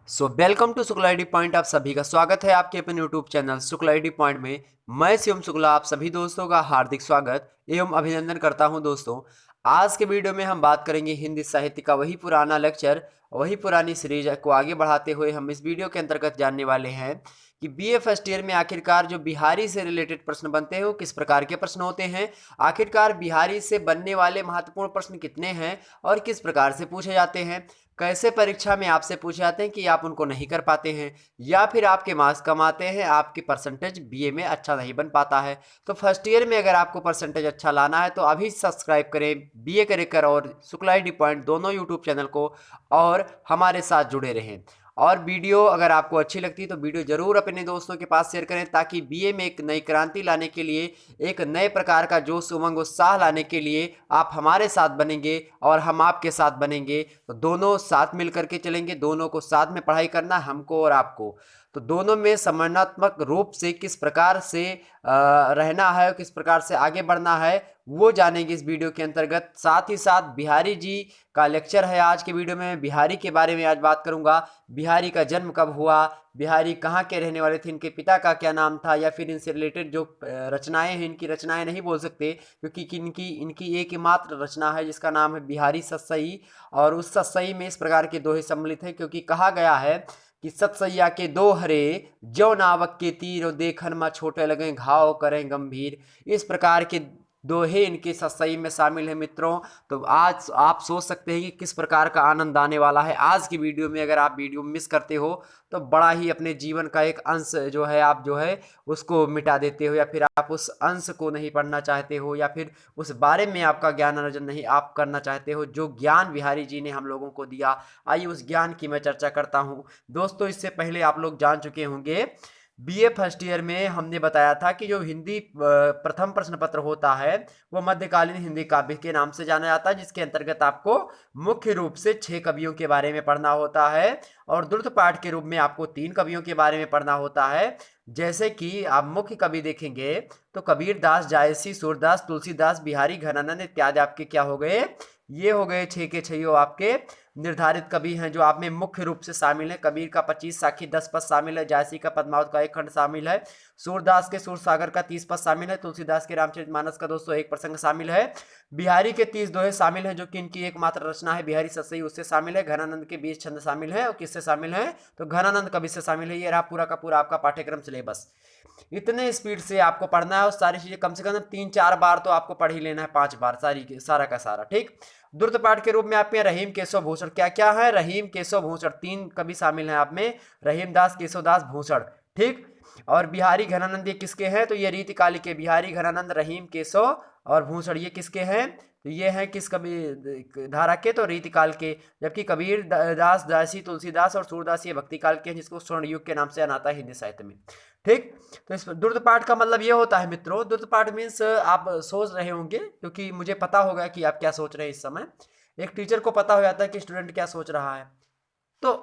Welcome to Shukla ID point. आप सभी का स्वागत है आपके अपने YouTube channel Shukla ID point में। मैं शिवम शुक्ला आप सभी दोस्तों का हार्दिक स्वागत एवं अभिनंदन करता हूं। दोस्तों, आज के वीडियो में हम बात करेंगे हिंदी साहित्य का वही पुराना लेक्चर, वही पुरानी सीरीज को आगे बढ़ाते हुए हम इस वीडियो के अंतर्गत जानने वाले हैं कि बीए फर्स्ट ईयर में आखिरकार जो बिहारी से रिलेटेड प्रश्न बनते हैं वो किस प्रकार के प्रश्न होते हैं, आखिरकार बिहारी से बनने वाले महत्वपूर्ण प्रश्न कितने हैं और किस प्रकार से पूछे जाते हैं, कैसे परीक्षा में आपसे पूछे जाते हैं कि आप उनको नहीं कर पाते हैं या फिर आपके मार्क्स कम आते हैं, आपकी परसेंटेज बीए में अच्छा नहीं बन पाता है। तो फर्स्ट ईयर में अगर आपको परसेंटेज अच्छा लाना है तो अभी सब्सक्राइब करें बीए करेकर और शुक्ला आईडी पॉइंट दोनों यूट्यूब चैनल को और हमारे साथ जुड़े रहें। और वीडियो अगर आपको अच्छी लगती है तो वीडियो जरूर अपने दोस्तों के पास शेयर करें ताकि बीए में एक नई क्रांति लाने के लिए, एक नए प्रकार का जोश उमंग उत्साह लाने के लिए आप हमारे साथ बनेंगे और हम आपके साथ बनेंगे। तो दोनों साथ मिल करके चलेंगे, दोनों को साथ में पढ़ाई करना हमको और आपको। तो दोनों में समन्वयात्मक रूप से किस प्रकार से रहना है, किस प्रकार से आगे बढ़ना है वो जानेंगे इस वीडियो के अंतर्गत। साथ ही साथ बिहारी जी का लेक्चर है आज के वीडियो में। बिहारी के बारे में आज बात करूंगा। बिहारी का जन्म कब हुआ, बिहारी कहाँ के रहने वाले थे, इनके पिता का क्या नाम था, या फिर इनसे रिलेटेड जो रचनाएं हैं, इनकी रचनाएं नहीं बोल सकते क्योंकि इनकी इनकी एक ही मात्र रचना है जिसका नाम है बिहारी सतसई। और उस सतसई में इस प्रकार के दोहे सम्मिलित हैं क्योंकि कहा गया है कि सतसैया के दो हरे जो नावक के तीर देखन में छोटे लगे घाव करें गंभीर। इस प्रकार के दोहे इनके सतसई में शामिल है मित्रों। तो आज आप सोच सकते हैं कि किस प्रकार का आनंद आने वाला है आज की वीडियो में। अगर आप वीडियो मिस करते हो तो बड़ा ही अपने जीवन का एक अंश जो है आप जो है उसको मिटा देते हो, या फिर आप उस अंश को नहीं पढ़ना चाहते हो, या फिर उस बारे में आपका ज्ञान अर्जन नहीं आप करना चाहते हो जो ज्ञान बिहारी जी ने हम लोगों को दिया। आइए उस ज्ञान की मैं चर्चा करता हूं। दोस्तों, इससे पहले आप लोग जान चुके होंगे बीए फर्स्ट ईयर में हमने बताया था कि जो हिंदी प्रथम प्रश्न पत्र होता है वो मध्यकालीन हिंदी काव्य के नाम से जाना जाता है, जिसके अंतर्गत आपको मुख्य रूप से 6 कवियों के बारे में पढ़ना होता है और द्रुत पाठ के रूप में आपको 3 कवियों के बारे में पढ़ना होता है। जैसे कि आप मुख्य कवि देखेंगे तो कबीर दास, जायसी, सूरदास, तुलसीदास, बिहारी, घनानंद इत्यादि आपके क्या हो गए, ये हो गए 6 के 6 आपके निर्धारित कवि हैं जो आप में मुख्य रूप से शामिल है। कबीर का 25 साखी 10 पद शामिल है, जायसी का पद्मावत का 1 खंड शामिल है, सूरदास के सूरसागर का 30 पद शामिल है, तुलसीदास के रामचरितमानस का 201 प्रसंग शामिल है, बिहारी के 30 दोहे शामिल है जो कि इनकी एकमात्र रचना है बिहारी सतसई उससे शामिल है, घनानंद के 20 छंद शामिल है और किससे शामिल है तो घनानंद कवि से शामिल है। ये रहा पूरा का पूरा आपका पाठ्यक्रम सिलेबस। इतने स्पीड से आपको पढ़ना है और सारी चीजें कम से कम 3-4 बार तो आपको पढ़ ही लेना है, 5 बार सारा का सारा। ठीक, द्रुत पाठ के रूप में आप में रहीम, केशव, भूषण क्या क्या है, रहीम, केशव, भूषण 3 कवि शामिल हैं आप में, रहीम दास, केशवदास, भूषण। ठीक, और बिहारी घनानंद ये किसके हैं तो ये रीतिकाली के बिहारी, घनानंद, रहीम, केशव और भूषण ये किसके हैं तो ये हैं किस कवि धारा के तो रीतिकाल के। जबकि कबीर दास, दासी, तुलसीदास और सूरदास ये भक्ति काल के हैं जिसको स्वर्ण युग के नाम से जाना है हिंदी साहित्य में। ठीक, तो इस द्रुत पाठ का मतलब ये होता है मित्रों, द्रुत पाठ मीन्स आप सोच रहे होंगे क्योंकि मुझे पता होगा कि आप क्या सोच रहे हैं। इस समय एक टीचर को पता हो जाता है कि स्टूडेंट क्या सोच रहा है। तो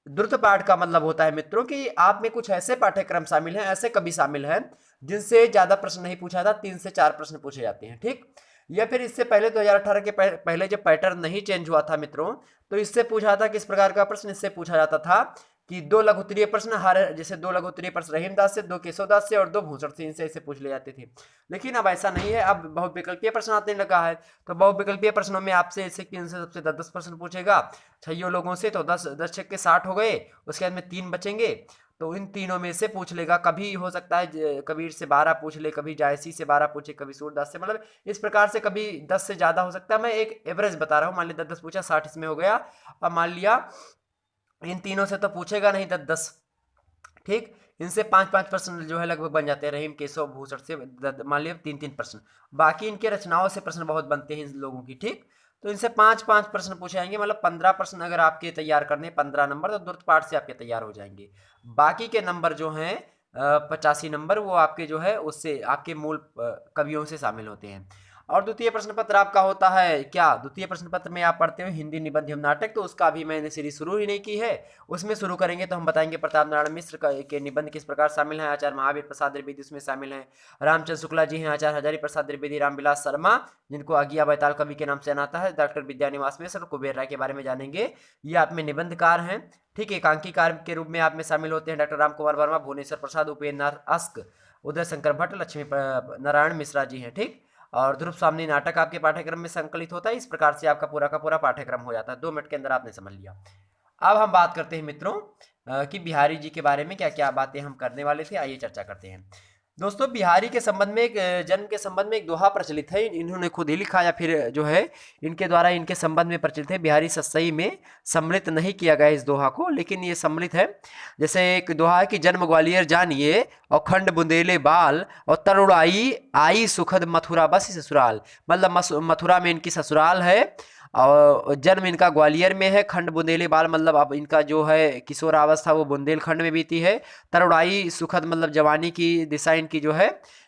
द्रुत पाठ का मतलब होता है मित्रों कि आप में कुछ ऐसे पाठ्यक्रम शामिल हैं, ऐसे कवि शामिल हैं जिनसे ज्यादा प्रश्न नहीं पूछा जाता, 3 से 4 प्रश्न पूछे जाते हैं। ठीक, या फिर इससे पहले 2018 के पहले जब पैटर्न नहीं चेंज हुआ था मित्रों तो इससे पूछा था किस प्रकार का प्रश्न, इससे पूछा जाता था कि 2 लघुत्तरीय प्रश्न हर, जैसे 2 लघुत्तरीय प्रश्न रहीमदास से, 2 केशवदास से और 2 भूषण से, इनसे ऐसे पूछ ले जाते थे। लेकिन अब ऐसा नहीं है, अब बहुविकल्पीय प्रश्न आने लगा है। तो बहुविकल्पीय प्रश्नों में आपसे ऐसे कि इनसे सबसे 10-10 प्रश्न पूछेगा 6 लोगों से, तो 10 छक्के के 60 हो गए, उसके बाद में 3 बचेंगे तो इन तीनों में से पूछ लेगा। कभी हो सकता है कबीर से 12 पूछ ले, कभी जायसी से 12 पूछे, कभी सूरदास से, मतलब इस प्रकार से कभी 10 से ज्यादा हो सकता है। मैं एक एवरेज बता रहा हूँ, मान लिया 10-10 पूछा, 60 इसमें हो गया। अब मान लिया इन तीनों से तो पूछेगा नहीं 10-10, ठीक, इनसे 5-5 प्रश्न जो है लगभग बन जाते हैं, रहीम, केशव, भूषण से मान लिया 3-3 प्रश्न। बाकी इनके रचनाओं से प्रश्न बहुत बनते हैं इन लोगों की। ठीक, तो इनसे 5-5 प्रश्न पूछे जाएंगे, मतलब 15 प्रश्न अगर आपके तैयार करने 15 नंबर तो द्रुत पाठ से आपके तैयार हो जाएंगे। बाकी के नंबर जो हैं 85 नंबर वो आपके जो है उससे आपके मूल कवियों से शामिल होते हैं। और द्वितीय प्रश्न पत्र आपका होता है क्या, द्वितीय प्रश्न पत्र में आप पढ़ते हो हिंदी निबंध एवं नाटक, तो उसका भी मैंने सीरीज शुरू ही नहीं की है। उसमें शुरू करेंगे तो हम बताएंगे प्रताप नारायण मिश्र के निबंध किस प्रकार शामिल हैं, आचार्य महावीर प्रसाद द्विवेदी उसमें शामिल हैं, रामचंद्र शुक्ला जी हैं, आचार्य हजारी प्रसाद द्विवेदी, रामविलास शर्मा जिनको आज्ञा बैताल कवि के नाम से जाना है, डॉक्टर विद्यानिवास मिश्र और कुबेर राय के बारे में जानेंगे। ये आप में निबंधकार हैं, ठीक है। एकांकीकार के रूप में आप में शामिल होते हैं डॉक्टर राम कुमार वर्मा, भुवनेश्वर प्रसाद, उपेंद्र नाथ अस्क, उदय शंकर भट्ट, लक्ष्मी नारायण मिश्रा जी हैं, ठीक। और ध्रुव स्वामी नाटक आपके पाठ्यक्रम में संकलित होता है। इस प्रकार से आपका पूरा का पूरा पाठ्यक्रम हो जाता है, 2 मिनट के अंदर आपने समझ लिया। अब हम बात करते हैं मित्रों कि बिहारी जी के बारे में क्या क्या बातें हम करने वाले थे, आइए चर्चा करते हैं। दोस्तों बिहारी के संबंध में एक जन्म के संबंध में एक दोहा प्रचलित है, इन्होंने खुद ही लिखा या फिर जो है इनके द्वारा इनके संबंध में प्रचलित है। बिहारी सतसई में सम्मिलित नहीं किया गया इस दोहा को, लेकिन ये सम्मिलित है। जैसे एक दोहा है कि जन्म ग्वालियर जानिए और खंड बुंदेले बाल और तरुणाई आई सुखद मथुरा बस ससुराल, मतलब मथुरा में इनकी ससुराल है और जन्म इनका ग्वालियर में है। खंड बुंदेली बाल मतलब अब इनका जो है किशोरावस्था वो बुंदेलखंड में बीती है। तरुणाई सुखद मतलब जवानी की दिशा इनकी जो है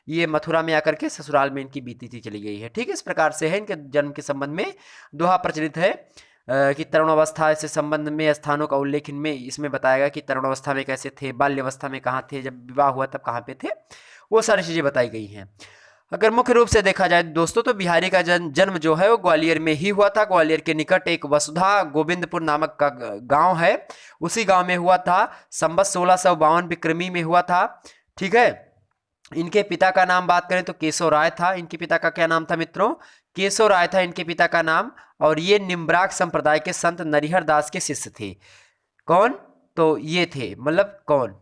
ये मथुरा में आकर के ससुराल में इनकी बीती थी चली गई है, ठीक है। इस प्रकार से है इनके जन्म के संबंध में दोहा प्रचलित है कि तरुणावस्था से संबंध में स्थानों का उल्लेख इनमें इसमें बताया गया कि तरुणावस्था में कैसे थे, बाल्यावस्था में कहाँ थे, जब विवाह हुआ तब कहाँ पे थे, वो सारी चीज़ें बताई गई हैं। अगर मुख्य रूप से देखा जाए दोस्तों तो बिहारी का जन्म जो है वो ग्वालियर में ही हुआ था। ग्वालियर के निकट एक वसुधा गोविंदपुर नामक का गांव है, उसी गांव में हुआ था। संवत 1652 विक्रमी में हुआ था, ठीक है। इनके पिता का नाम बात करें तो केशव राय था। इनके पिता का क्या नाम था मित्रों, केशव राय था इनके पिता का नाम। और ये निम्बराक संप्रदाय के संत नरिहर दास के शिष्य थे। कौन, तो ये थे, मतलब कौन,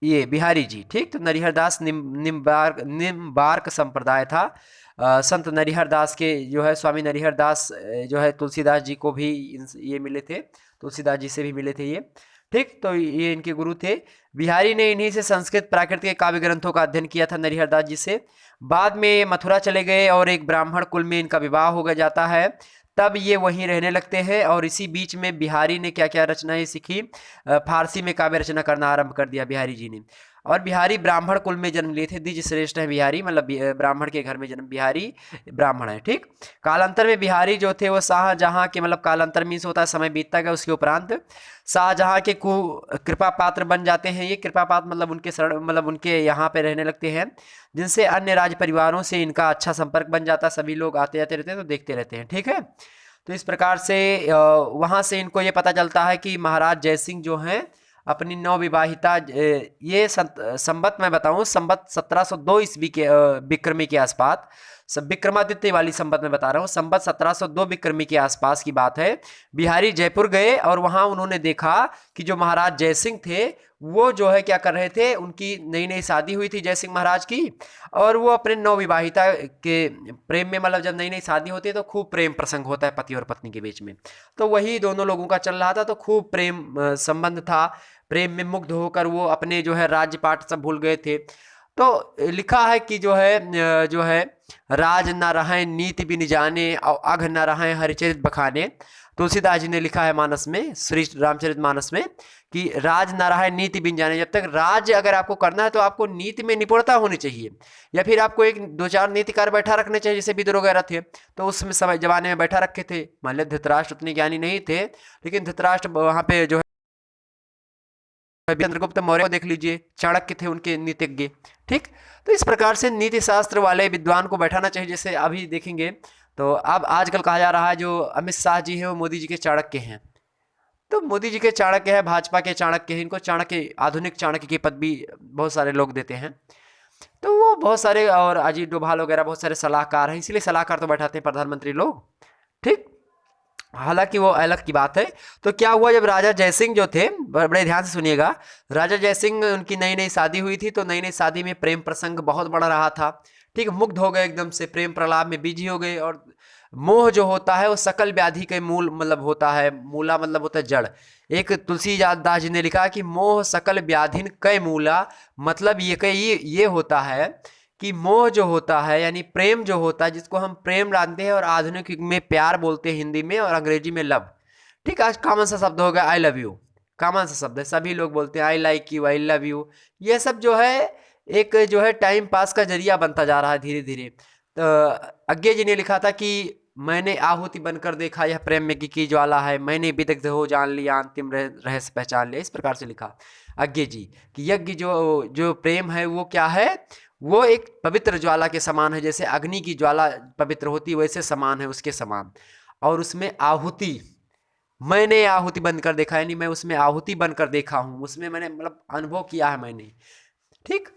ये बिहारी जी, ठीक। तो नरिहर दास निम्बार्क संप्रदाय था। संत नरिहर दास के जो है स्वामी नरिहर दास जो है तुलसीदास जी को भी ये मिले थे, तुलसीदास जी से भी मिले थे ये, ठीक। तो ये इनके गुरु थे। बिहारी ने इन्हीं से संस्कृत प्राकृत के काव्य ग्रंथों का अध्ययन किया था नरिहर दास जी से। बाद में ये मथुरा चले गए और एक ब्राह्मण कुल में इनका विवाह हो गया जाता है, तब ये वहीं रहने लगते हैं। और इसी बीच में बिहारी ने क्या क्या रचनाएं सीखी, फारसी में काव्य रचना करना आरंभ कर दिया बिहारी जी ने। और बिहारी ब्राह्मण कुल में जन्म लिए थे, द्विज श्रेष्ठ है बिहारी, मतलब ब्राह्मण के घर में जन्म, बिहारी ब्राह्मण है, ठीक। कालांतर में बिहारी जो थे वो शाहजहां के, मतलब कालांतर मीन्स होता है समय बीतता गया उसके उपरांत शाहजहां के कृपा पात्र बन जाते हैं। ये कृपा पात्र मतलब उनके शरण, मतलब उनके यहाँ पे रहने लगते हैं, जिनसे अन्य राज परिवारों से इनका अच्छा संपर्क बन जाता है। सभी लोग आते जाते रहते हैं तो देखते रहते हैं, ठीक है। तो इस प्रकार से वहाँ से इनको ये पता चलता है कि महाराज जयसिंह जो हैं अपनी नवविवाहिता, ये संबत मैं बताऊं संबत 1702 ईस्वी के विक्रमी के आसपास, सब विक्रमादित्य वाली संबत में बता रहा हूँ, संबत 1702 विक्रमी के आसपास की बात है। बिहारी जयपुर गए और वहाँ उन्होंने देखा कि जो महाराज जयसिंह थे वो जो है क्या कर रहे थे, उनकी नई नई शादी हुई थी जयसिंह महाराज की, और वो अपने नवविवाहिता के प्रेम में, मतलब जब नई नई शादी होती है तो खूब प्रेम प्रसंग होता है पति और पत्नी के बीच में, तो वही दोनों लोगों का चल रहा था। तो खूब प्रेम संबंध था, प्रेम में मुग्ध होकर वो अपने जो है राज्य पाट सब भूल गए थे। तो लिखा है कि जो है राज न रहे नीति बिन जाने और अघ न रहे हरिचरित बखाने। तुलसीदास जी ने लिखा है मानस में, श्री रामचरित मानस में, कि राज न रहे नीति बिन जाने। जब तक राज अगर आपको करना है तो आपको नीति में निपुणता होनी चाहिए, या फिर आपको एक 2-4 नीतिकार बैठा रखने चाहिए, जैसे विदुर वगैरह थे तो उस समय जमाने में बैठा रखे थे। मान लिया धृतराष्ट्र उतने ज्ञानी नहीं थे, लेकिन धृतराष्ट्र वहाँ पे जो है चंद्रगुप्त मौर्य को देख लीजिए, चाणक्य थे उनके नीतिज्ञ, ठीक। तो इस प्रकार से नीति शास्त्र वाले विद्वान को बैठाना चाहिए। जैसे अभी देखेंगे तो अब आजकल कहा जा रहा है जो अमित शाह जी हैं वो मोदी जी के चाणक्य हैं, तो मोदी जी के चाणक्य है, भाजपा के चाणक्य हैं, इनको चाणक्य, आधुनिक चाणक्य की पद भी बहुत सारे लोग देते हैं। तो वो बहुत सारे, और अजीत डोभाल वगैरह बहुत सारे सलाहकार हैं, इसलिए सलाहकार तो बैठाते हैं प्रधानमंत्री लोग, ठीक। हालांकि वो अलग की बात है। तो क्या हुआ, जब राजा जयसिंह जो थे, बड़े ध्यान से सुनिएगा, राजा जयसिंह उनकी नई नई शादी हुई थी, तो नई नई शादी में प्रेम प्रसंग बहुत बड़ा रहा था, ठीक। मुग्ध हो गए एकदम से, प्रेम प्रलाप में बिजी हो गए। और मोह जो होता है वो सकल व्याधि के मूल मतलब होता है, मूला मतलब होता है जड़। एक तुलसीदास जी ने लिखा कि मोह सकल व्याधिन कई मूला, मतलब ये होता है कि मोह जो होता है यानी प्रेम जो होता है, जिसको हम प्रेम जानते हैं और आधुनिक युग में प्यार बोलते हैं हिंदी में, और अंग्रेजी में लव, ठीक। आज कॉमन सा शब्द हो गया आई लव यू, कॉमन सा शब्द है, सभी लोग बोलते हैं I like you, I love you. ये सब जो है एक जो है टाइम पास का जरिया बनता जा रहा है धीरे धीरे। अज्ञे जी ने लिखा था कि मैंने आहुति बनकर देखा यह प्रेम में की ज्वाला है, मैंने विदग्ध हो जान लिया अंतिम रहस्य पहचान लिया। इस प्रकार से लिखा अज्ञे जी कि यज्ञ जो जो प्रेम है वो क्या है, वो एक पवित्र ज्वाला के समान है। जैसे अग्नि की ज्वाला पवित्र होती वैसे समान है, उसके समान। और उसमें आहुति, मैंने आहुति बन कर देखा, यानी मैं उसमें आहुति बनकर देखा हूं, उसमें मैंने मतलब अनुभव किया है मैंने। ठीक,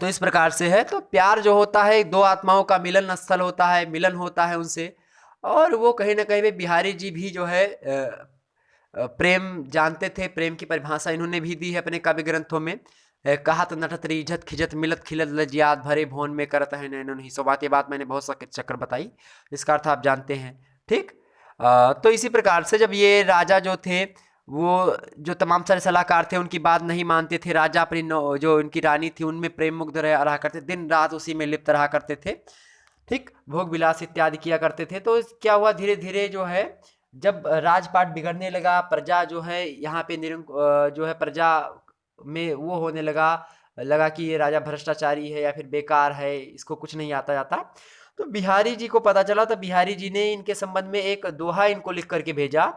तो इस प्रकार से है। तो प्यार जो होता है दो आत्माओं का मिलन स्थल होता है, मिलन होता है उनसे। और वो कहीं ना कहीं बिहारी जी भी जो है प्रेम जानते थे, प्रेम की परिभाषा इन्होंने भी दी है अपने काव्य ग्रंथों में। कहत नटत रीझत खिजत मिलत खिलत लज्जात भरे भोन में करत है नैनो नहीं सो बात। ये बात मैंने बहुत सा चक्कर बताई, इसका अर्थ आप जानते हैं। ठीक, तो इसी प्रकार से जब ये राजा जो थे वो जो तमाम सारे सलाहकार थे उनकी बात नहीं मानते थे, राजा अपनी जो उनकी रानी थी उनमें प्रेम मुग्ध रहा करते, दिन रात उसी में लिप्त रहा करते थे। ठीक, भोग विलास इत्यादि किया करते थे। तो क्या हुआ, धीरे धीरे जो है जब राजपाट बिगड़ने लगा, प्रजा जो है यहाँ पे जो है प्रजा में वो होने लगा कि ये राजा भ्रष्टाचारी है या फिर बेकार है, इसको कुछ नहीं आता जाता। तो बिहारी जी को पता चला, तो बिहारी जी ने इनके संबंध में एक दोहा इनको लिख करके भेजा।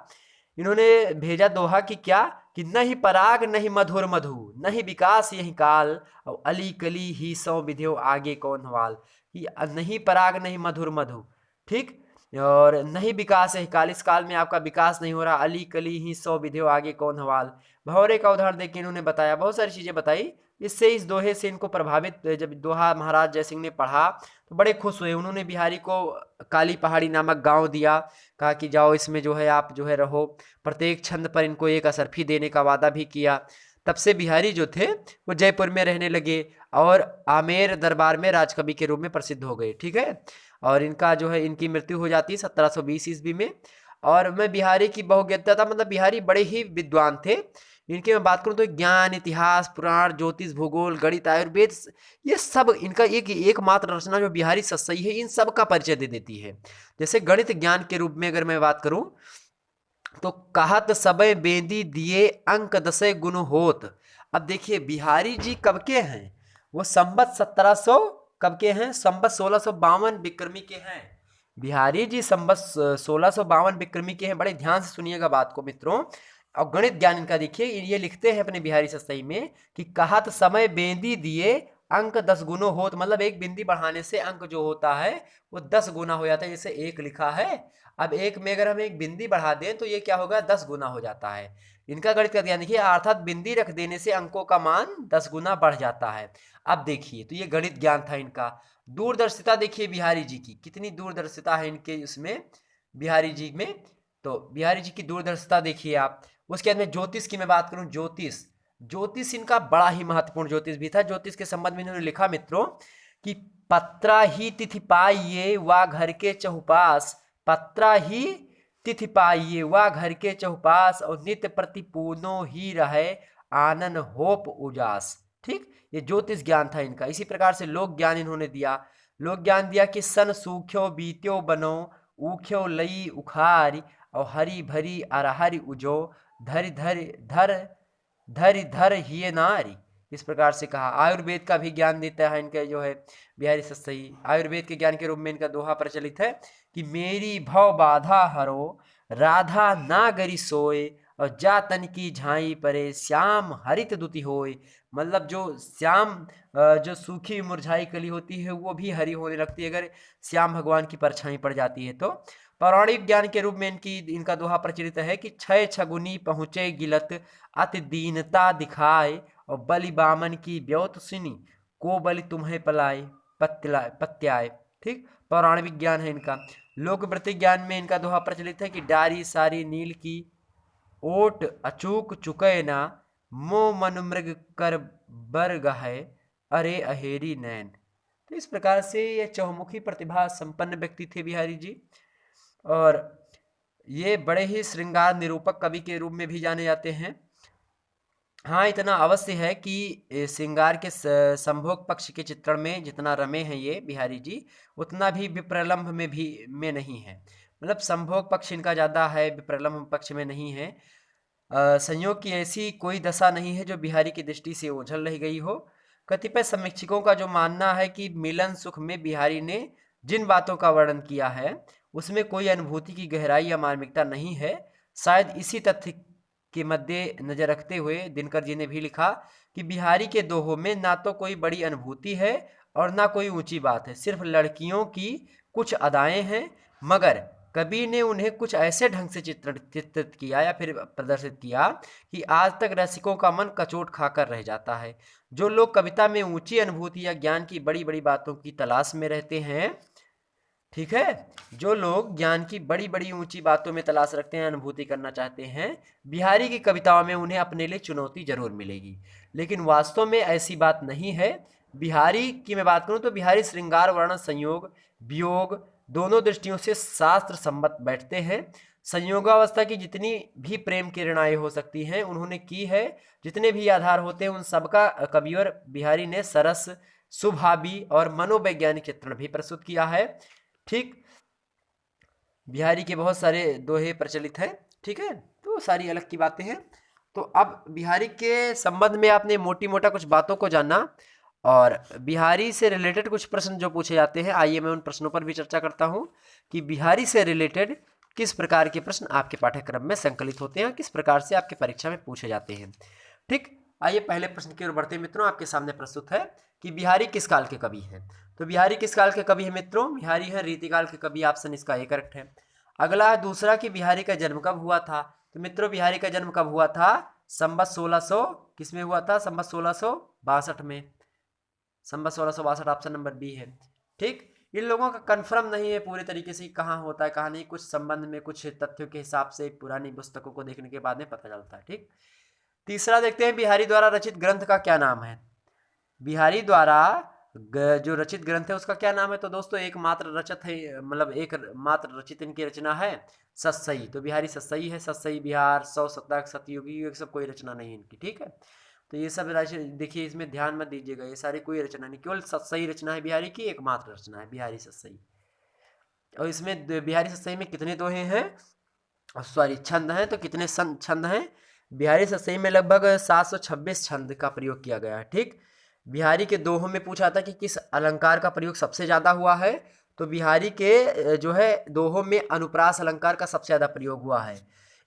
इन्होंने भेजा दोहा कि क्या, कि नहीं पराग नहीं मधुर मधु, नहीं विकास यही काल, और अली कली ही सौ विधियो आगे कौन हवाल। कि नहीं पराग नहीं मधुर मधु, ठीक, और नहीं विकास यही काल, इस काल में आपका विकास नहीं हो रहा, अली कली ही सौ विधियो आगे कौन हवाल। भौरे का उदाहरण देके इन्होंने बताया, बहुत सारी चीजें बताई। इससे इस दोहे से इनको प्रभावित, जब दोहा महाराज जयसिंह ने पढ़ा तो बड़े खुश हुए। उन्होंने बिहारी को काली पहाड़ी नामक गांव दिया, कहा कि जाओ इसमें जो है आप जो है रहो, प्रत्येक छंद पर इनको एक असरफी देने का वादा भी किया। तब से बिहारी जो थे वो जयपुर में रहने लगे और आमेर दरबार में राजकवि के रूप में प्रसिद्ध हो गए। ठीक है, और इनका जो है इनकी मृत्यु हो जाती है 1720 ईस्वी में। और मैं बिहारी की बहुज्ञता था, मतलब बिहारी बड़े ही विद्वान थे। इनकी मैं बात करूं तो ज्ञान, इतिहास, पुराण, ज्योतिष, भूगोल, गणित, आयुर्वेद, ये सब इनका एकमात्र रचना जो बिहारी सत्सई है, इन सब का परिचय दे देती है। जैसे गणित ज्ञान के रूप में अगर मैं बात करूं तो कहत सबे बेंदी दिए अंक दसे गुण होत। अब देखिए बिहारी जी कब के हैं, वो संबत 1700 कब के हैं, संबत 1652 विक्रमी के हैं। बिहारी जी संबत 1652 विक्रमी के हैं। बड़े ध्यान से सुनिएगा बात को मित्रों। और गणित ज्ञान इनका देखिए, ये लिखते हैं अपने बिहारी सत्सई में कि कहत समय बेंदी दिए अंक 10 गुनो होत, मतलब एक बिंदी बढ़ाने से अंक जो होता है वो 10 गुना हो जाता है। जैसे एक लिखा है, अब एक में अगर हम एक बिंदी बढ़ा दें तो ये क्या होगा, 10 गुना हो जाता है। इनका गणित का ध्यान देखिए, अर्थात बिंदी रख देने से अंकों का मान 10 गुना बढ़ जाता है। अब देखिए, तो ये गणित ज्ञान था इनका। दूरदर्शिता देखिए बिहारी जी की, कितनी दूरदर्शिता है इनके उसमें, बिहारी जी में। तो बिहारी जी की दूरदर्शिता देखिए आप। उसके बाद में ज्योतिष की मैं बात करूं, ज्योतिष इनका बड़ा ही महत्वपूर्ण ज्योतिष भी था। ज्योतिष के संबंध में इन्होंने लिखा मित्रों कि पत्रा ही तिथि पाइये वा घर के चहुपास, पत्रा ही तिथि पाइये वा घर के चहुपास, और नित्य प्रति पूनो ही रहे आनंद होप उजास। ठीक, ये ज्योतिष ज्ञान था इनका। इसी प्रकार से लोक ज्ञान इन्होंने दिया। लोक ज्ञान दिया कि सन सूख्यो बीत्यो बनो, ऊख्यो लई उखारी, और हरी भरी अरहरी उजो, धरि धरि धर हिये नारी। इस प्रकार से कहा। आयुर्वेद का भी ज्ञान देता है इनका जो है बिहारी सत्सई। आयुर्वेद के ज्ञान के रूप में इनका दोहा प्रचलित है कि मेरी भव बाधा हरो, राधा नागरी सोए, और जा तन की झाई परे, श्याम हरित दुति होए। मतलब जो श्याम जो सूखी मुरझाई कली होती है वो भी हरी होने लगती है अगर श्याम भगवान की परछाई पड़ जाती है। तो पौराणिक ज्ञान के रूप में इनका दोहा प्रचलित है कि क्षय छगुनी पहुँचे गिलत, अति दीनता दिखाए, और बलि बामन की ब्योत सुनी, को बलि तुम्हें पलाए पत्याए। ठीक, पौराणिक ज्ञान है इनका। लोकवृत्ति ज्ञान में इनका दोहा प्रचलित है कि डारी सारी नील की, ओट अचूक चुके ना, मो मन मृग कर बर गहे, अरे अहेरी नैन। तो इस प्रकार से ये चहुमुखी प्रतिभा संपन्न व्यक्ति थे बिहारी जी। और ये बड़े ही श्रृंगार निरूपक कवि के रूप में भी जाने जाते हैं। हाँ, इतना अवश्य है कि श्रृंगार के संभोग पक्ष के चित्रण में जितना रमे हैं ये बिहारी जी, उतना भी विप्रलंभ में नहीं है। मतलब संभोग पक्ष इनका ज़्यादा है, विप्रलंभ पक्ष में नहीं है। संयोग की ऐसी कोई दशा नहीं है जो बिहारी की दृष्टि से ओझल रह गई हो। कतिपय समीक्षकों का जो मानना है कि मिलन सुख में बिहारी ने जिन बातों का वर्णन किया है उसमें कोई अनुभूति की गहराई या मार्मिकता नहीं है। शायद इसी तथ्य के मध्य नजर रखते हुए दिनकर जी ने भी लिखा कि बिहारी के दोहों में ना तो कोई बड़ी अनुभूति है और ना कोई ऊंची बात है, सिर्फ लड़कियों की कुछ अदाएं हैं। मगर कवि ने उन्हें कुछ ऐसे ढंग से चित्रित किया या फिर प्रदर्शित किया कि आज तक रसिकों का मन कचोट खाकर रह जाता है। जो लोग कविता में ऊंची अनुभूति या ज्ञान की बड़ी बड़ी बातों की तलाश में रहते हैं, ठीक है, जो लोग ज्ञान की बड़ी बड़ी ऊंची बातों में तलाश रखते हैं, अनुभूति करना चाहते हैं, बिहारी की कविताओं में उन्हें अपने लिए चुनौती जरूर मिलेगी। लेकिन वास्तव में ऐसी बात नहीं है। बिहारी की मैं बात करूं तो बिहारी श्रृंगार वर्ण संयोग वियोग दोनों दृष्टियों से शास्त्र सम्मत बैठते हैं। संयोगावस्था की जितनी भी प्रेम किरणाएं हो सकती हैं उन्होंने की है। जितने भी आधार होते हैं उन सबका कविवर बिहारी ने सरस सुभावी और मनोवैज्ञानिक चित्रण भी प्रस्तुत किया है। ठीक, बिहारी के बहुत सारे दोहे प्रचलित हैं, ठीक है, तो सारी अलग की बातें हैं। तो अब बिहारी के संबंध में आपने मोटी मोटा कुछ बातों को जाना और बिहारी से रिलेटेड कुछ प्रश्न जो पूछे जाते हैं, आइए मैं उन प्रश्नों पर भी चर्चा करता हूं कि बिहारी से रिलेटेड किस प्रकार के प्रश्न आपके पाठ्यक्रम में संकलित होते हैं, किस प्रकार से आपके परीक्षा में पूछे जाते हैं। ठीक, आइए पहले प्रश्न की ओर बढ़ते हैं मित्रों। आपके सामने प्रस्तुत है कि बिहारी किस काल के कवि हैं। तो बिहारी किस काल के कवि हैं मित्रों? बिहारी है रीतिकाल के कवि, ऑप्शन इसका ए करेक्ट है। अगला है दूसरा कि बिहारी का जन्म कब हुआ था। तो मित्रों बिहारी का जन्म कब हुआ था? संवत 1600 किसमें हुआ था? संवत 1662 में। संवत 1662, ऑप्शन नंबर बी है। ठीक, इन लोगों का कंफर्म नहीं है पूरे तरीके से कहाँ होता है कहाँ नहीं, कुछ संबंध में कुछ तथ्यों के हिसाब से पुरानी पुस्तकों को देखने के बाद में पता चलता है। ठीक, तीसरा देखते हैं बिहारी द्वारा रचित ग्रंथ का क्या नाम है। बिहारी द्वारा जो रचित ग्रंथ है उसका क्या नाम है? तो दोस्तों एकमात्र रचित है, मतलब एक मात्र रचित इनकी रचना है सतसई। तो बिहारी सतसई है, सतसई बिहार, सौ शतक, सतयुगी, ये सब कोई रचना नहीं इनकी। ठीक है, तो ये सब देखिए इसमें ध्यान मत दीजिएगा, ये सारी कोई रचना नहीं, केवल सतसई रचना है बिहारी की, एकमात्र रचना है बिहारी सतसई। और इसमें बिहारी सतसई में कितने दोहे हैं, सॉरी छंद हैं, तो कितने छंद हैं? बिहारी सतसई में लगभग 726 छंद का प्रयोग किया गया है। ठीक, बिहारी के दोहों में पूछा था कि किस अलंकार का प्रयोग सबसे ज्यादा हुआ है। तो बिहारी के जो है दोहों में अनुप्रास अलंकार का सबसे ज्यादा प्रयोग हुआ है।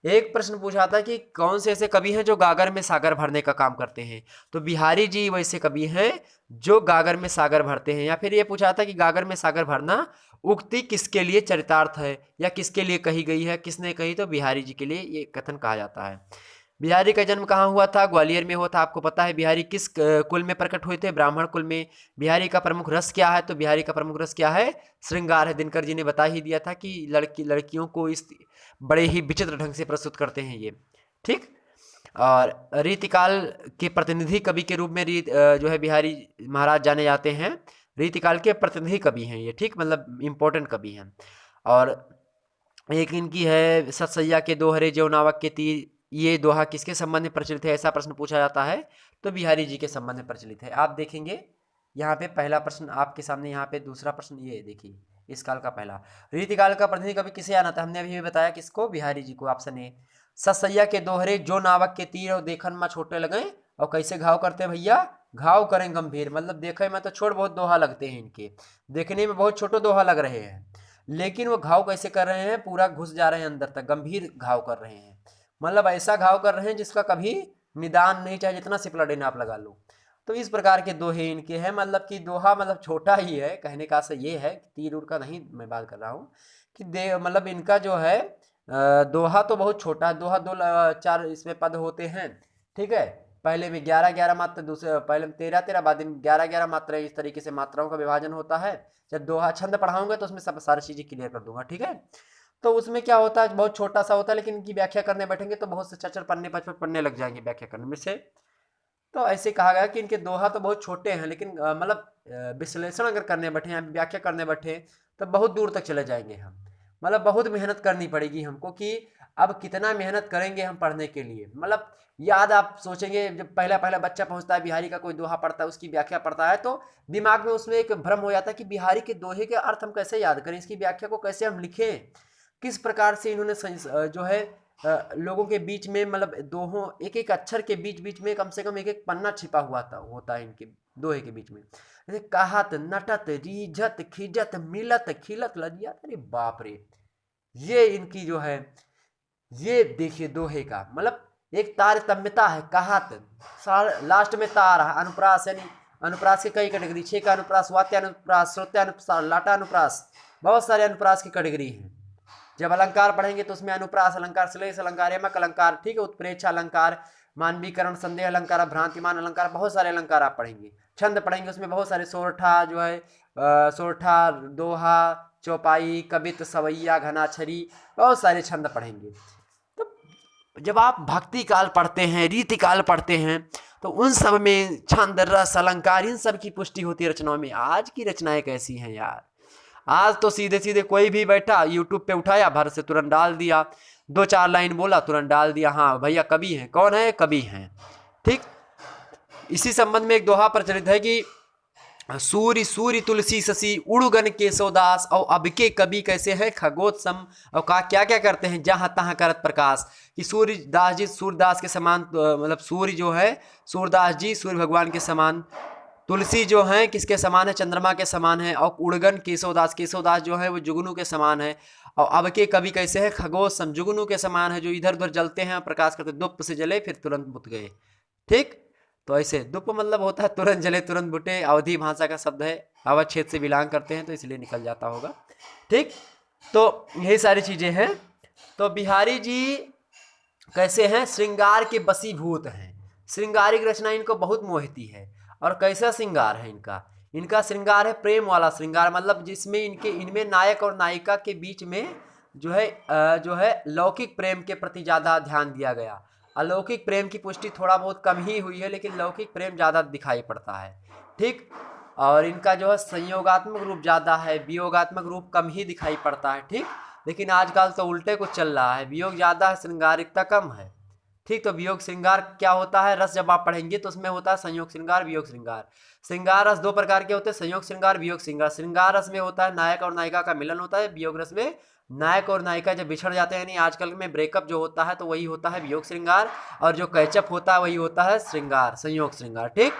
एक प्रश्न पूछा था कि कौन से ऐसे कवि हैं जो गागर में सागर भरने का काम करते हैं। तो बिहारी जी वैसे कवि हैं जो गागर में सागर भरते हैं। या फिर ये पूछा था कि गागर में सागर भरना उक्ति किसके लिए चरितार्थ है या किसके लिए कही गई है, किसने कही? तो बिहारी जी के लिए ये कथन कहा जाता है। बिहारी का जन्म कहाँ हुआ था? ग्वालियर में हुआ था। आपको पता है बिहारी किस कुल में प्रकट हुए थे? ब्राह्मण कुल में। बिहारी का प्रमुख रस क्या है? तो बिहारी का प्रमुख रस क्या है? श्रृंगार है। दिनकर जी ने बता ही दिया था कि लड़कियों को इस बड़े ही विचित्र ढंग से प्रस्तुत करते हैं ये। ठीक, और रीतिकाल के प्रतिनिधि कवि के रूप में जो है बिहारी महाराज जाने जाते हैं। रीतिकाल के प्रतिनिधि कवि हैं ये। ठीक, मतलब इंपॉर्टेंट कवि हैं। और एक इनकी है सतसैया के दोहरे जो नावक के तीर, ये दोहा किसके संबंध में प्रचलित है, ऐसा प्रश्न पूछा जाता है। तो बिहारी जी के संबंध में प्रचलित है। आप देखेंगे यहाँ पे पहला प्रश्न आपके सामने, यहाँ पे दूसरा प्रश्न, ये देखिए इस काल का पहला रीतिकाल का प्रतिनिधि कवि किसे आना था? हमने अभी बताया किसको? बिहारी जी को, ऑप्शन ए। सतसैया के दोहरे जो नावक के तीर और देखन में छोटे लगे और कैसे घाव करते हैं भैया? घाव करें गंभीर, मतलब देखे में तो छोट बहुत दोहा लगते हैं इनके, देखने में बहुत छोटे दोहा लग रहे हैं, लेकिन वो घाव कैसे कर रहे हैं? पूरा घुस जा रहे हैं अंदर तक, गंभीर घाव कर रहे हैं। मतलब ऐसा घाव कर रहे हैं जिसका कभी निदान नहीं, चाहे जितना सिपला आप लगा लो। तो इस प्रकार के दोहे इनके हैं। मतलब कि दोहा मतलब छोटा ही है, कहने का से ये है, तीर उर का नहीं मैं बात कर रहा हूँ कि मतलब इनका जो है दोहा तो बहुत छोटा है। दोहा दो चार इसमें पद होते हैं। ठीक है, पहले में 11-11 मात्रा, दूसरे पहले में 13-13, बाद में 11-11 मात्रा, इस तरीके से मात्राओं का विभाजन होता है। जब दोहा छंद पढ़ाऊंगा तो उसमें सब सारी चीजें क्लियर कर दूंगा। ठीक है, तो उसमें क्या होता है, बहुत छोटा सा होता है, लेकिन इनकी व्याख्या करने बैठेंगे तो बहुत से 4-4 पन्ने 5-5 पन्ने लग जाएंगे व्याख्या करने में से। तो ऐसे कहा गया कि इनके दोहा तो बहुत छोटे हैं, लेकिन मतलब विश्लेषण अगर करने बैठे या व्याख्या करने बैठे तो बहुत दूर तक चले जाएंगे हम। मतलब बहुत मेहनत करनी पड़ेगी हमको कि अब कितना मेहनत करेंगे हम पढ़ने के लिए। मतलब याद आप सोचेंगे, जब पहला पहला बच्चा पहुंचता है, बिहारी का कोई दोहा पढ़ता है, उसकी व्याख्या पढ़ता है, तो दिमाग में उसमें एक भ्रम हो जाता है कि बिहारी के दोहे के अर्थ हम कैसे याद करें, इसकी व्याख्या को कैसे हम लिखें, किस प्रकार से इन्होंने जो है लोगों के बीच में, मतलब दोहों एक एक अक्षर के बीच बीच में कम से कम एक एक पन्ना छिपा हुआ था होता है इनके दोहे के बीच में। जैसे कहत, नटत, रीझत, खिजत, मिलत, खिलत, लजिया, अरे बाप रे, ये इनकी जो है, ये देखिए दोहे का मतलब एक तारतम्यता है। कहत, लास्ट में तार है, अनुप्रास, यानी अनुप्रास की कई कैटेगरी, छह का अनुप्रास, वात्यानुप्रास, श्रोत्यानुप्रास, लाटानुप्रास, बहुत सारे अनुप्रास की कैटेगरी है। जब अलंकार पढ़ेंगे तो उसमें अनुप्रास अलंकार, श्लेष अलंकार, यमक अलंकार, ठीक है, उत्प्रेक्ष अलंकार, मानवीकरण, संदेह अलंकार, भ्रांतिमान अलंकार, बहुत सारे अलंकार आप पढ़ेंगे। छंद पढ़ेंगे, उसमें बहुत सारे सोरठा जो है, सोरठा, दोहा, चौपाई, कवित, सवैया, घनाछरी, बहुत सारे छंद पढ़ेंगे। तो जब आप भक्ति काल पढ़ते हैं, रीति काल पढ़ते हैं, तो उन सब में छंद, रस, अलंकार, इन सब की पुष्टि होती है रचनाओं में। आज की रचनाएं कैसी हैं यार, आज तो सीधे सीधे कोई भी बैठा यूट्यूब पे उठाया, भर से तुरंत डाल दिया, दो चार लाइन बोला, तुरंत डाल दिया, हाँ भैया कवि हैं। कौन है? कवि हैं। ठीक, इसी संबंध में एक दोहा प्रचलित है कि सूर्य सूर्य तुलसी शशि उड़गन केशवदास, और अब के कवि कैसे हैं? खगोत्सम, और कहा क्या क्या करते हैं? जहाँ तहाँ करत प्रकाश। कि सूर्यदास जी सूर्यदास के समान, मतलब सूर्य जो है, सूर्यदास जी सूर्य भगवान के समान, तुलसी जो है किसके समान है? चंद्रमा के समान है। और उड़गन केशवदास, केशवदास जो है वो जुगनू के समान है। और अब के कवि कैसे है? खगोत्सम, जुगनू के समान है, जो इधर उधर जलते हैं, प्रकाश करते, दुप से जले फिर तुरंत बुझ गए। ठीक, तो ऐसे दुप मतलब होता है तुरंत जले तुरंत बुटे, अवधि भाषा का शब्द है, अवध क्षेत्र से बिलोंग करते हैं तो इसलिए निकल जाता होगा। ठीक, तो यही सारी चीजें हैं। तो बिहारी जी कैसे हैं? श्रृंगार के बसीभूत हैं, श्रृंगारिक रचना इनको बहुत मोहती है। और कैसा श्रृंगार है इनका? इनका श्रृंगार है प्रेम वाला श्रृंगार, मतलब जिसमें इनमें नायक और नायिका के बीच में जो है लौकिक प्रेम के प्रति ज़्यादा ध्यान दिया गया। अलौकिक प्रेम की पुष्टि थोड़ा बहुत कम ही हुई है, लेकिन लौकिक प्रेम ज़्यादा दिखाई पड़ता है। ठीक, और इनका जो है संयोगात्मक रूप ज़्यादा है, वियोगात्मक रूप कम ही दिखाई पड़ता है। ठीक, लेकिन आजकल तो उल्टे कुछ चल रहा है, वियोग ज़्यादा है, श्रृंगारिकता कम है। ठीक, तो वियोग श्रृंगार क्या होता है? रस जब आप पढ़ेंगे तो उसमें होता है संयोग श्रृंगार, वियोग श्रृंगार। श्रृंगार रस दो प्रकार के होते हैं, संयोग श्रृंगार, वियोग श्रृंगार। श्रृंगार रस में होता है नायक और नायिका का मिलन होता है, वियोग रस में नायक और नायिका जब बिछड़ जाते हैं, यानी आजकल में ब्रेकअप जो होता है तो वही होता है वियोग श्रृंगार, और जो कैचअप होता है वही होता है श्रृंगार, संयोग श्रृंगार। ठीक,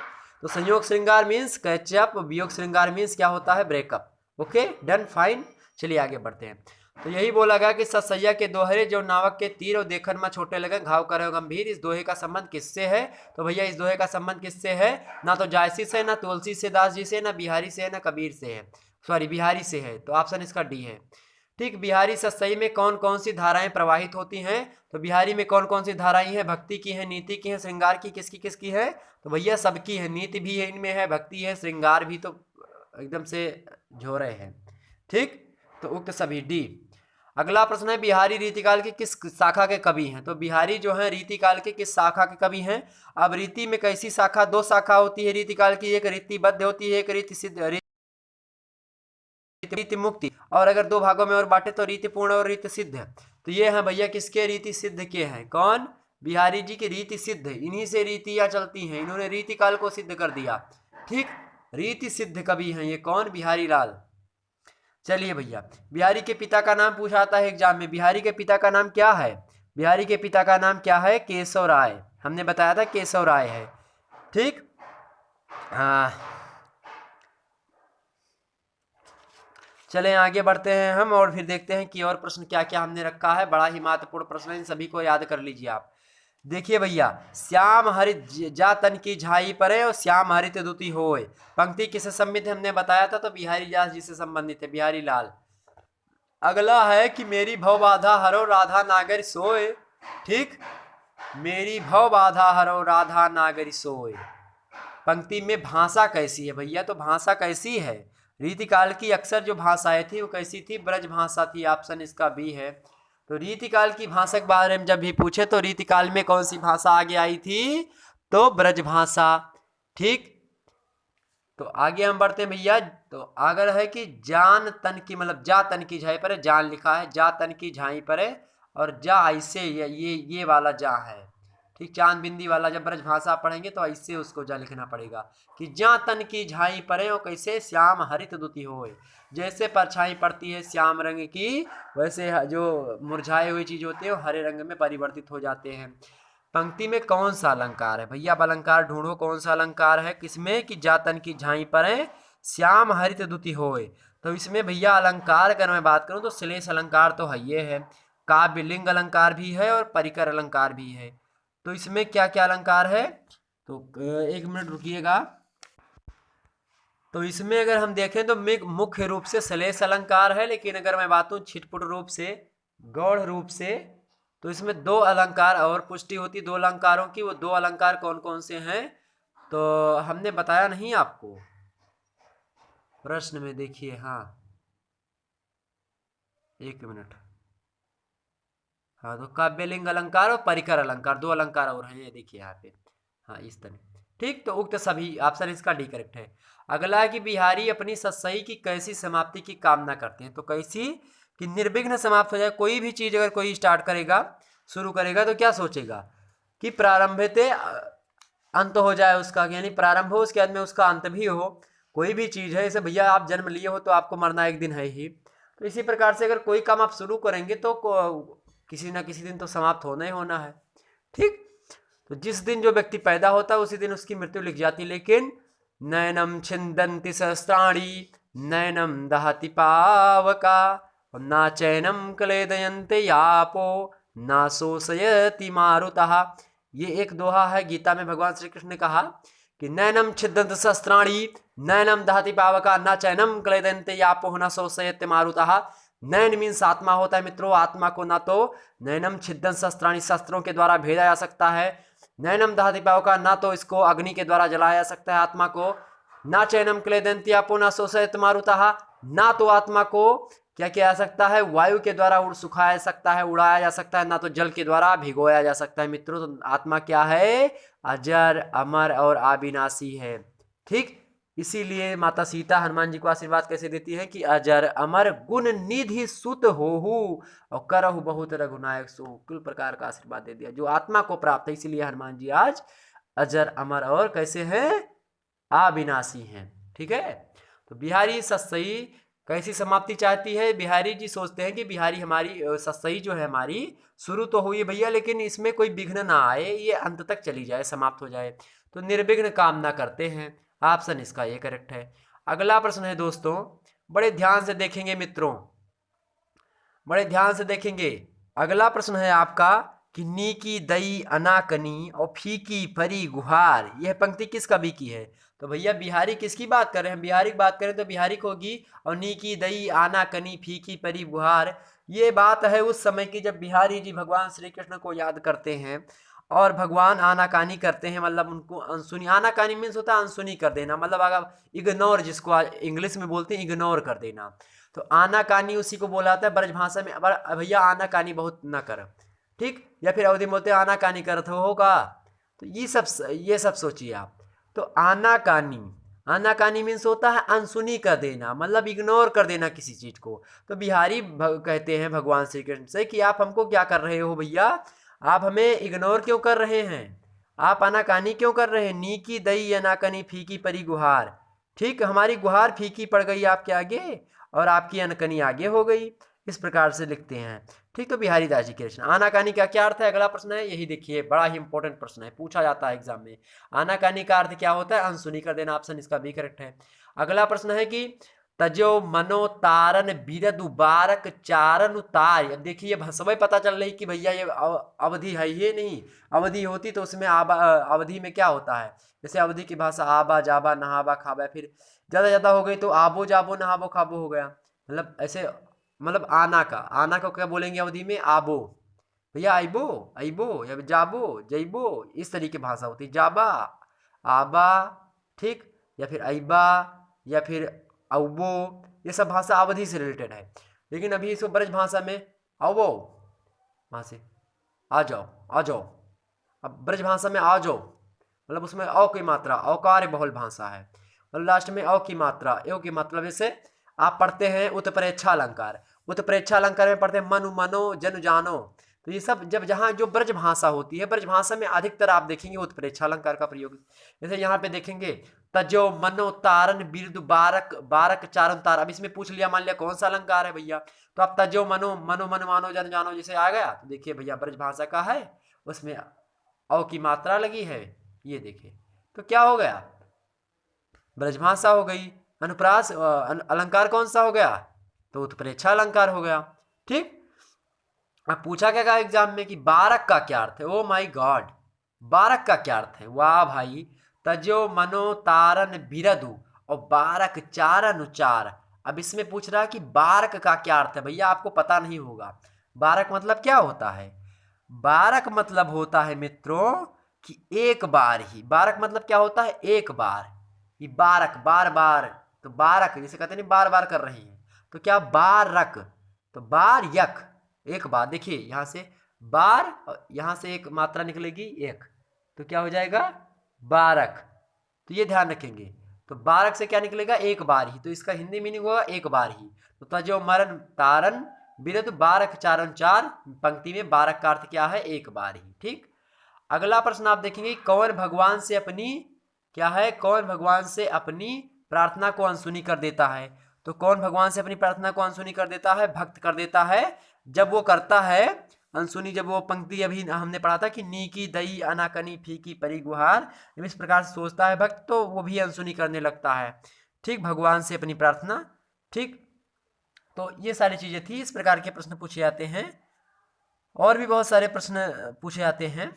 तो संयोग श्रृंगार मीन्स कैचअप, वियोग श्रृंगार मीन्स क्या होता है? ब्रेकअप। Okay, done, fine. चलिए आगे बढ़ते हैं। तो यही बोला गया कि सतसैया के दोहरे जो नावक के तीर और देखन में छोटे लगे, घाव करे गंभीर। इस दोहे का संबंध किससे है? तो भैया इस दोहे का संबंध किससे है? ना तो जायसी से, ना तुलसी से दास जी से, ना बिहारी से है, ना कबीर से है, सॉरी बिहारी से है। तो ऑप्शन इसका डी है। ठीक, बिहारी सतसई में कौन कौन सी धाराएं प्रवाहित होती हैं? तो बिहारी में कौन कौन सी धाराएं हैं? भक्ति की है, नीति की है, श्रृंगार की, किसकी किसकी है? तो भैया सबकी है, नीति भी है इनमें है, भक्ति है, श्रृंगार भी तो एकदम से झोरे हैं। ठीक, तो उक्त सभी डी। अगला प्रश्न है बिहारी रीतिकाल के किस शाखा के कवि हैं? तो बिहारी जो है रीतिकाल के किस शाखा के कवि हैं? अब रीति में कैसी शाखा? दो शाखा होती है रीतिकाल की, एक रीतिबद्ध होती है, एक रीति सिद्ध, रीति मुक्ति। और अगर दो भागों में और बांटे तो रीति पूर्ण और रीति सिद्ध। तो ये हैं भैया किसके? रीति सिद्ध के हैं। कौन? बिहारी जी की रीति सिद्ध, इन्हीं से रीतियां चलती हैं, इन्होंने रीतिकाल को सिद्ध कर दिया। ठीक, रीति सिद्ध कवि हैं ये। कौन? बिहारी लाल। चलिए भैया, बिहारी के पिता का नाम पूछा था है एग्जाम में, बिहारी के पिता का नाम क्या है? बिहारी के पिता का नाम क्या है? केशव राय। हमने बताया था केशव राय है। ठीक, चलें आगे बढ़ते हैं हम और फिर देखते हैं कि और प्रश्न क्या क्या हमने रखा है। बड़ा ही महत्वपूर्ण प्रश्न है, इन सभी को याद कर लीजिए आप। देखिए भैया, श्याम हरित जा तन की झाई परे और श्याम हरित दुति होए, पंक्ति किससे संबंधित है? हमने बताया था, तो बिहारी दास जी से संबंधित है, बिहारी लाल। अगला है कि मेरी भव बाधा हरो राधा नागर सोए। ठीक, मेरी भव बाधा हरो राधा नागर सोए, पंक्ति में भाषा कैसी है भैया? तो भाषा कैसी है? रीतिकाल की अक्सर जो भाषाएं थी वो कैसी थी? ब्रज भाषा थी। ऑप्शन इसका बी है। तो रीतिकाल की भाषा के बारे में जब भी पूछे तो रीतिकाल में कौन सी भाषा आगे आई थी? तो ब्रज भाषा। ठीक, तो आगे हम बढ़ते हैं भैया। तो अगर है कि जान तन की, मतलब जा तन की झाई पर, जान लिखा है, जा तन की झाई पर, और जा ऐसे ये वाला जा है। ठीक, चांद बिंदी वाला जब ब्रज भाषा पढ़ेंगे तो ऐसे उसको जा लिखना पड़ेगा कि जा तन की झाई परे और कैसे? श्याम हरित दुति होए। जैसे परछाई पड़ती है श्याम रंग की, वैसे जो मुरझाए हुए चीज होते हैं वो हरे रंग में परिवर्तित हो जाते हैं। पंक्ति में कौन सा अलंकार है भैया? अब अलंकार ढूंढो, कौन सा अलंकार है किसमें कि जातन की झाई पर श्याम हरित दुति होए। तो इसमें भैया अलंकार अगर मैं बात करूं तो श्लेष अलंकार तो है, ये है, काव्य लिंग अलंकार भी है और परिकर अलंकार भी है। तो इसमें क्या क्या अलंकार है? तो एक मिनट रुकिएगा। तो इसमें अगर हम देखें तो मुख्य रूप से श्लेष अलंकार है, लेकिन अगर मैं बात करूं छिटपुट रूप से, गौड़ रूप से, तो इसमें दो अलंकार और पुष्टि होती, दो अलंकारों की। वो दो अलंकार कौन कौन से हैं तो हमने बताया नहीं आपको प्रश्न में, देखिए। हाँ एक मिनट। हाँ, तो काव्यलिंग अलंकार और परिकर अलंकार, दो अलंकार और हैं, ये देखिए यहाँ पे। हाँ इस तरह, ठीक। तो उक्त सभी, ऑप्शन इसका डी करेक्ट है। अगला है कि बिहारी अपनी सत्सई की कैसी समाप्ति की कामना करते हैं? तो कैसी कि निर्विघ्न समाप्त हो जाए। कोई भी चीज अगर कोई स्टार्ट करेगा, शुरू करेगा, तो क्या सोचेगा कि प्रारंभते अंत हो जाए उसका, यानी प्रारंभ हो उसके बाद में उसका अंत भी हो। कोई भी चीज है, जैसे भैया आप जन्म लिए हो तो आपको मरना एक दिन है ही, तो इसी प्रकार से अगर कोई काम आप शुरू करेंगे तो किसी ना किसी दिन तो समाप्त होना ही होना है, ठीक। तो जिस दिन जो व्यक्ति पैदा होता है उसी दिन उसकी मृत्यु लिख जाती। लेकिन नैनम छिंदन्ति सहस्राणि नैनम दहति पावका ना चैनम क्लेदयन्ते यापो ना शोषयति मारुतः। ये एक दोहा है गीता में, भगवान श्री कृष्ण ने कहा कि नैनम छिदंत शस्त्राणि नैनम दहति पावका न चैनम क्लेदन्ते यापो न शोषयते मारुतः। नैन मीन्स आत्मा होता है मित्रों। आत्मा को ना तो नैनम छिदन शस्त्राणि, शस्त्रों के द्वारा भेदा जा सकता है, नैनम दहति पावका, ना तो इसको अग्नि के द्वारा जलाया जा सकता है आत्मा को, ना चैनम क्लेदन्ते यापो न शोषयते मारुतः, ना तो आत्मा को क्या किया जा सकता है, वायु के द्वारा उड़ सुखाया जा सकता है, उड़ाया जा सकता है, ना तो जल के द्वारा भिगोया जा सकता है मित्रों। तो आत्मा क्या है? अजर अमर और अविनाशी है, ठीक। इसीलिए माता सीता हनुमान जी को आशीर्वाद कैसे देती है कि अजर अमर गुण निधि सुत होहु और करहु बहुत रघुनायक सो। कुल प्रकार का आशीर्वाद दे दिया जो आत्मा को प्राप्त है। इसीलिए हनुमान जी आज अजर अमर और कैसे हैं? अविनाशी हैं, ठीक है। तो बिहारी सत्सई कैसी समाप्ति चाहती है? बिहारी जी सोचते हैं कि बिहारी हमारी सत्सई जो है हमारी शुरू तो हुई भैया, लेकिन इसमें कोई विघ्न ना आए, ये अंत तक चली जाए, समाप्त हो जाए। तो निर्विघ्न कामना करते हैं, ऑप्शन इसका ये करेक्ट है। अगला प्रश्न है दोस्तों, बड़े ध्यान से देखेंगे मित्रों, बड़े ध्यान से देखेंगे। अगला प्रश्न है आपका कि नी की दई अनाकनी और फीकी परी गुहार, यह पंक्ति किस कवि की है? तो भैया बिहारी किसकी बात कर रहे हैं? बिहारी की बात करें तो बिहारी को होगी। और नी की दई आनाकनी फीकी परी गुहार, ये बात है उस समय की जब बिहारी जी भगवान श्री कृष्ण को याद करते हैं और भगवान आनाकानी करते हैं, मतलब उनको अनसुनी, आनाकानी मीन्स होता है अनसुनी कर देना, मतलब अगर इग्नोर, जिसको इंग्लिश में बोलते हैं इग्नोर कर देना। तो आनाकानी उसी को बोला जाता है ब्रज भाषा में। भैया आनाकानी बहुत ना कर, ठीक। या फिर अवधि में बोलते हैं आनाकानी करत होगा। तो ये सब सोचिए आप। तो आनाकानी, आनाकानी मीन्स होता है अनसुनी कर देना, मतलब इग्नोर कर देना किसी चीज को। तो बिहारी कहते हैं भगवान श्री कृष्ण से कि आप हमको क्या कर रहे हो भैया, आप हमें इग्नोर क्यों कर रहे हैं, आप आनाकानी क्यों कर रहे हैं? नी की दई अनाकनी फीकी परी गुहार, ठीक, हमारी गुहार फीकी पड़ गई आपके आगे और आपकी अनकनी आगे हो गई, इस प्रकार से लिखते हैं, ठीक। तो बिहारी दास जी के रचना। आनाकानी का क्या अर्थ है? अगला प्रश्न है, यही देखिए, बड़ा ही इंपॉर्टेंट प्रश्न है, पूछा जाता है एग्जाम में। आनाकानी का अर्थ क्या होता है? अनसुनी कर देना, ऑप्शन इसका भी करेक्ट है। अगला प्रश्न है कि तजो मनो तारन बिरद बारक चारन उतार। अब देखिए भाषा पता चल रही कि भैया ये अवधि है, ये नहीं, अवधि होती तो उसमें अवधि में क्या होता है, जैसे अवधि की भाषा आबा जाबा नहाबा खाबा, फिर ज़्यादा ज़्यादा हो गई तो आबो जाबो नहाबो खाबो हो गया, मतलब ऐसे, मतलब आना को क्या बोलेंगे अवधि में? आबो, भैया आइबो आइबो या जाबो जइबो, इस तरीके भाषा होती है। जाबा, आबा, ठीक, या फिर आइबा या फिर अवबो, ये सब भाषा अवधि से रिलेटेड है। लेकिन अभी इसको ब्रज भाषा में आवो, वहाँ से आ जाओ, आ जाओ, अब ब्रज भाषा में आ जाओ, मतलब उसमें अ की मात्रा, औकार बहुल भाषा है, मतलब लास्ट में अ की मात्रा, एव की मतलब जैसे आप पढ़ते हैं उत्प्रेक्षा अलंकार, उत्प्रेक्षा अलंकार में पढ़ते हैं मनु मनो जनु जानो। तो ये सब जब जहाँ जो ब्रज भाषा होती है, ब्रज भाषा में अधिकतर आप देखेंगे उत्प्रेक्षा अलंकार का प्रयोग। जैसे यहाँ पे देखेंगे तजो मनो तारन बिरदु बारक, बारक चारन तार। अब इसमें पूछ लिया, मान लिया कौन सा अलंकार है भैया, तो आप तजो मनो, मनो मन मानो जन जानो जैसे आ गया, तो देखिए भैया ब्रज भाषा का है, उसमें औ की मात्रा लगी है, ये देखिए, तो क्या हो गया, ब्रजभाषा हो गई। अनुप्रास अलंकार कौन सा हो गया, तो उत्प्रेक्षा अलंकार हो गया। ठीक, अब पूछा क्या एग्जाम में कि बारक का क्या अर्थ है। ओ माय गॉड, बारक का क्या अर्थ है, वाह भाई। तजो मनो तारन बिरदु और बारक चारन उचार। अब इसमें पूछ रहा है कि बारक का क्या अर्थ है। भैया आपको पता नहीं होगा, बारक मतलब क्या होता है। बारक मतलब होता है मित्रों कि एक बार ही। बारक मतलब क्या होता है, एक बार। ये बारक बार बार, तो बारक जैसे कहते नहीं बार बार कर रही हैं, तो क्या बारक, तो बार यक, एक बार। देखिए यहाँ से बार, यहाँ से एक मात्रा निकलेगी एक, तो क्या हो जाएगा बारक। तो ये ध्यान रखेंगे, तो बारक से क्या निकलेगा, एक बार ही, तो इसका हिंदी मीनिंग होगा एक बार ही। तो तजो मरन तारन बिरद बारक चारन चार, पंक्ति में बारक का अर्थ क्या है, एक बार ही। ठीक, अगला प्रश्न आप देखेंगे, कौन भगवान से अपनी, क्या है, कौन भगवान से अपनी प्रार्थना को अनसुनी कर देता है। तो कौन भगवान से अपनी प्रार्थना को अनसुनी कर देता है, भक्त कर देता है। जब वो करता है अनसुनी, जब वो पंक्ति अभी हमने पढ़ा था कि नीकी दई अनाकनी फीकी परी गुहार, जब इस प्रकार से सोचता है भक्त तो वो भी अनसुनी करने लगता है। ठीक, भगवान से अपनी प्रार्थना। ठीक, तो ये सारी चीजें थी, इस प्रकार के प्रश्न पूछे जाते हैं। और भी बहुत सारे प्रश्न पूछे जाते हैं,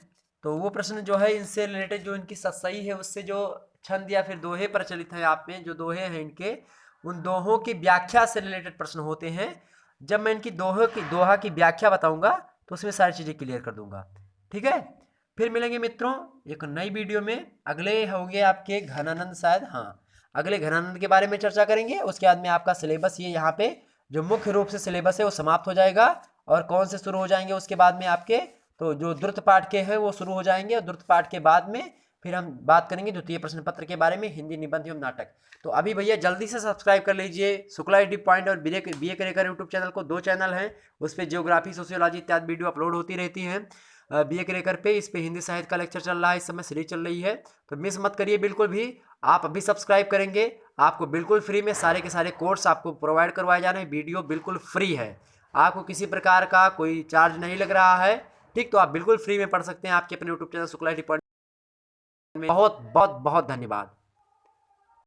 तो वो प्रश्न जो है इनसे रिलेटेड, जो इनकी सही है उससे जो छंद या फिर दोहे प्रचलित है आप में, जो दोहे हैं इनके, उन दोहों की व्याख्या से रिलेटेड प्रश्न होते हैं। जब मैं इनकी दोहा की व्याख्या बताऊंगा तो उसमें सारी चीज़ें क्लियर कर दूंगा। ठीक है, फिर मिलेंगे मित्रों एक नई वीडियो में। अगले होंगे आपके घनानंद, शायद, हाँ, अगले घनानंद के बारे में चर्चा करेंगे। उसके बाद में आपका सिलेबस, ये यहाँ पे जो मुख्य रूप से सिलेबस है वो समाप्त हो जाएगा, और कौन से शुरू हो जाएंगे उसके बाद में आपके, तो जो द्रुत पाठ के हैं वो शुरू हो जाएंगे, और द्रुत पाठ के बाद में फिर हम बात करेंगे द्वितीय प्रश्न पत्र के बारे में, हिंदी निबंध एवं नाटक। तो अभी भैया जल्दी से सब्सक्राइब कर लीजिए शुक्ला एडी पॉइंट और बीए करेकर यूट्यूब चैनल को। दो चैनल हैं, उस पर ज्योग्राफी सोशियोलॉजी इत्यादि वीडियो अपलोड होती रहती हैं। बीए करेकर पे, इस पे हिंदी साहित्य का लेक्चर चल रहा है, इस समय सीरीज चल रही है, तो मिस मत करिए बिल्कुल भी। आप अभी सब्सक्राइब करेंगे, आपको बिल्कुल फ्री में सारे के सारे कोर्स आपको प्रोवाइड करवाए जा रहे हैं, वीडियो बिल्कुल फ्री है, आपको किसी प्रकार का कोई चार्ज नहीं लग रहा है। ठीक, तो आप बिल्कुल फ्री में पढ़ सकते हैं आपके अपने YouTube channel Shukla ID point में। बहुत बहुत बहुत धन्यवाद।